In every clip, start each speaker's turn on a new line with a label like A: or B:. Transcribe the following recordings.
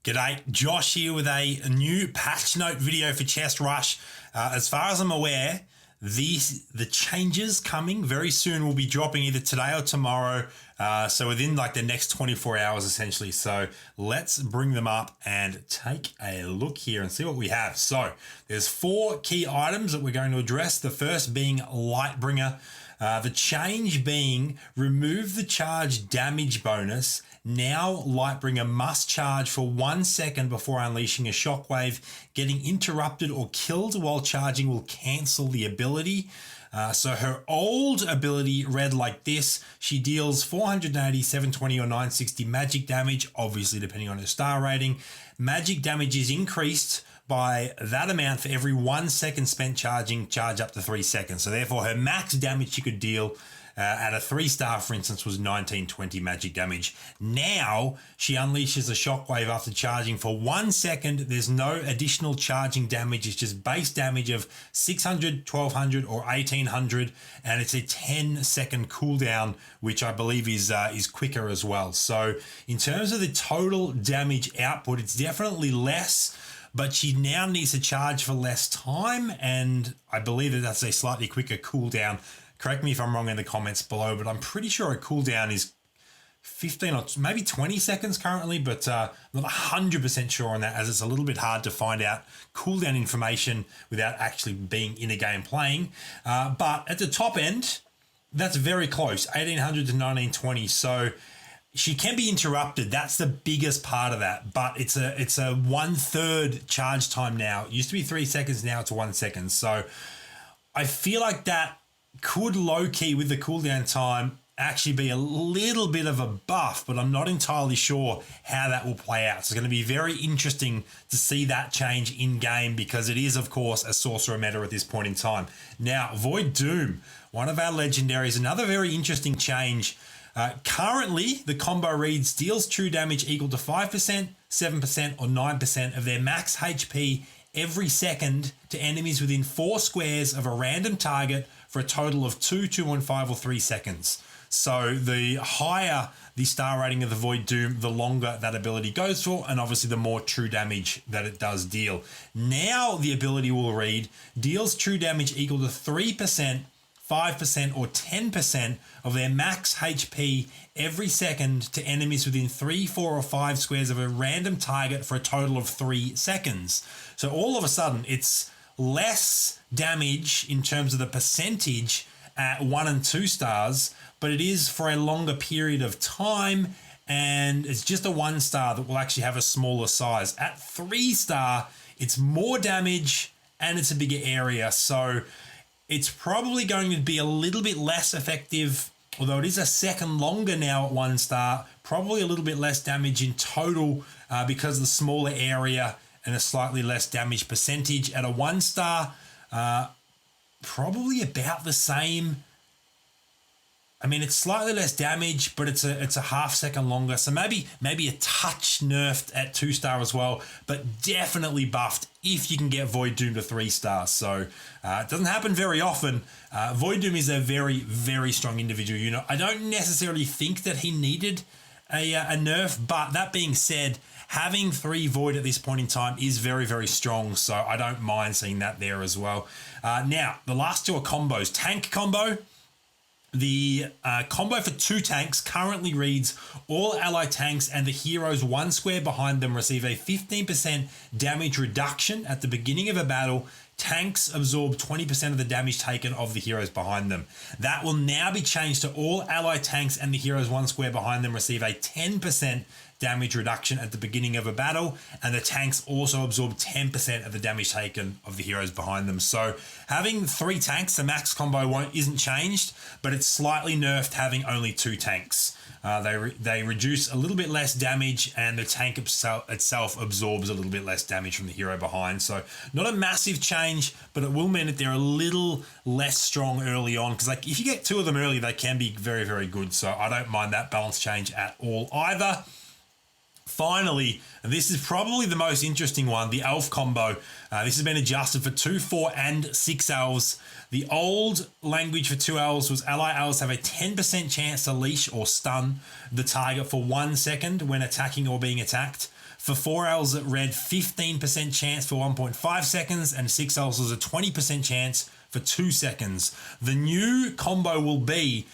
A: G'day, Josh here with a new patch note video for Chest Rush. As far as I'm aware, the changes coming very soon will be dropping either today or tomorrow. So within like the next 24 hours essentially. So let's bring them up and take a look here and see what we have. So there's 4 key items that we're going to address. The first being Lightbringer. The change being remove the charge damage bonus. Now Lightbringer must charge for 1 second before unleashing a shockwave. Getting interrupted or killed while charging will cancel the ability. So her old ability read like this. She deals 480, 720 or 960 magic damage, obviously depending on her star rating. Magic damage is increased by that amount for every 1 second spent charging, charge up to 3 seconds. So therefore her max damage she could deal at a 3-star, for instance, was 1920 magic damage. Now she unleashes a shockwave after charging for 1 second. There's no additional charging damage. It's just base damage of 600, 1200 or 1800. And it's a 10-second cooldown, which I believe is quicker as well. So in terms of the total damage output, it's definitely less, but she now needs to charge for less time. And I believe that that's a slightly quicker cooldown. Correct me if I'm wrong in the comments below, but I'm pretty sure a cooldown is 15 or maybe 20 seconds currently, but not 100% sure on that, as it's a little bit hard to find out cooldown information without actually being in a game playing. But at the top end, that's very close, 1800 to 1920. So she can be interrupted. That's the biggest part of that, but it's a 1/3 charge time now. It used to be 3 seconds, now it's 1 second. So I feel like that could low-key with the cooldown time actually be a little bit of a buff, but I'm not entirely sure how that will play out. So it's going to be very interesting to see that change in-game, because it is, of course, a sorcerer meta at this point in time. Now, Void Doom, one of our legendaries, another very interesting change. Currently, the combo reads deals true damage equal to 5%, 7% or 9% of their max HP every second to enemies within 4 squares of a random target for a total of 2, 2.5 or 3 seconds. So the higher the star rating of the Void Doom, the longer that ability goes for, and obviously the more true damage that it does deal. Now the ability will read deals true damage equal to 3%, 5% or 10% of their max HP every second to enemies within 3, 4 or 5 squares of a random target for a total of 3 seconds. So all of a sudden it's less damage in terms of the percentage at 1 and 2 stars, but it is for a longer period of time, and it's just a 1-star that will actually have a smaller size. At 3-star, it's more damage and it's a bigger area. So it's probably going to be a little bit less effective, although it is a second longer now at 1-star, probably a little bit less damage in total because of the smaller area and a slightly less damage percentage. At a 1-star, probably about the same. I mean, it's slightly less damage, but it's a half second longer. So maybe a touch nerfed at 2-star as well, but definitely buffed if you can get Void Doom to 3 stars. So it doesn't happen very often. Void Doom is a very, very strong individual unit. I don't necessarily think that he needed a nerf, but that being said, having 3 Void at this point in time is very, very strong. So I don't mind seeing that there as well. Now, the last 2 are combos. Tank combo. The combo for 2 tanks currently reads all ally tanks and the heroes 1 square behind them receive a 15% damage reduction at the beginning of a battle. Tanks absorb 20% of the damage taken of the heroes behind them. That will now be changed to all ally tanks and the heroes 1 square behind them receive a 10% damage reduction at the beginning of a battle, and the tanks also absorb 10% of the damage taken of the heroes behind them. So having 3 tanks, the max combo isn't changed, but it's slightly nerfed having only 2 tanks. They reduce a little bit less damage, and the tank itself absorbs a little bit less damage from the hero behind. So not a massive change, but it will mean that they're a little less strong early on, because like if you get 2 of them early, they can be very, very good. So I don't mind that balance change at all either. Finally, and this is probably the most interesting one, the elf combo. This has been adjusted for 2, 4, and 6 elves. The old language for 2 elves was ally elves have a 10% chance to leash or stun the target for 1 second when attacking or being attacked. For 4 elves at red, 15% chance for 1.5 seconds, and 6 elves was a 20% chance for 2 seconds. The new combo will be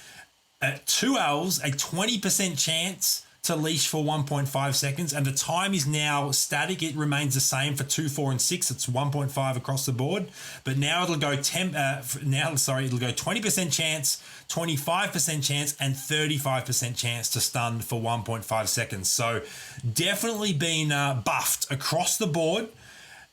A: at 2 elves, a 20% chance to leash for 1.5 seconds, and the time is now static. It remains the same for 2, 4, and 6. It's 1.5 across the board, but now it'll go it'll go 20% chance, 25% chance, and 35% chance to stun for 1.5 seconds. So definitely been buffed across the board.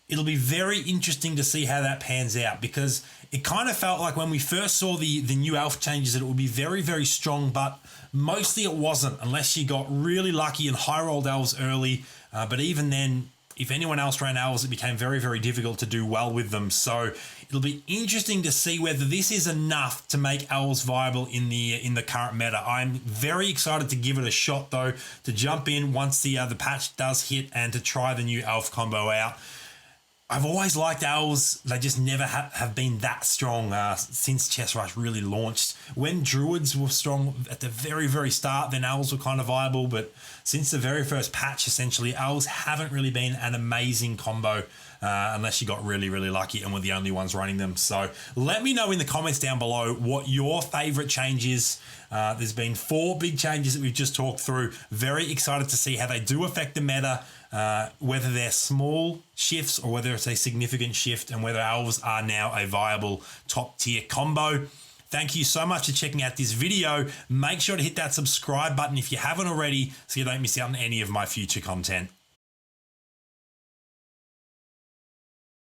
A: It'll be very interesting to see how that pans out, because it kind of felt like when we first saw the new elf changes that it would be very, very strong, but mostly it wasn't, unless you got really lucky and high rolled elves early. But even then, if anyone else ran elves, it became very, very difficult to do well with them. So it'll be interesting to see whether this is enough to make elves viable in the current meta. I'm very excited to give it a shot, though, to jump in once the patch does hit and to try the new elf combo out. I've always liked elves. They just never have been that strong since Chest Rush really launched. When druids were strong at the very, very start, then elves were kind of viable. But since the very first patch, essentially, elves haven't really been an amazing combo unless you got really, really lucky and were the only ones running them. So let me know in the comments down below what your favorite change is. There's been 4 big changes that we've just talked through. Very excited to see how they do affect the meta. Whether they're small shifts or whether it's a significant shift, and whether elves are now a viable top tier combo. Thank you so much for checking out this video. Make sure to hit that subscribe button if you haven't already, so you don't miss out on any of my future content.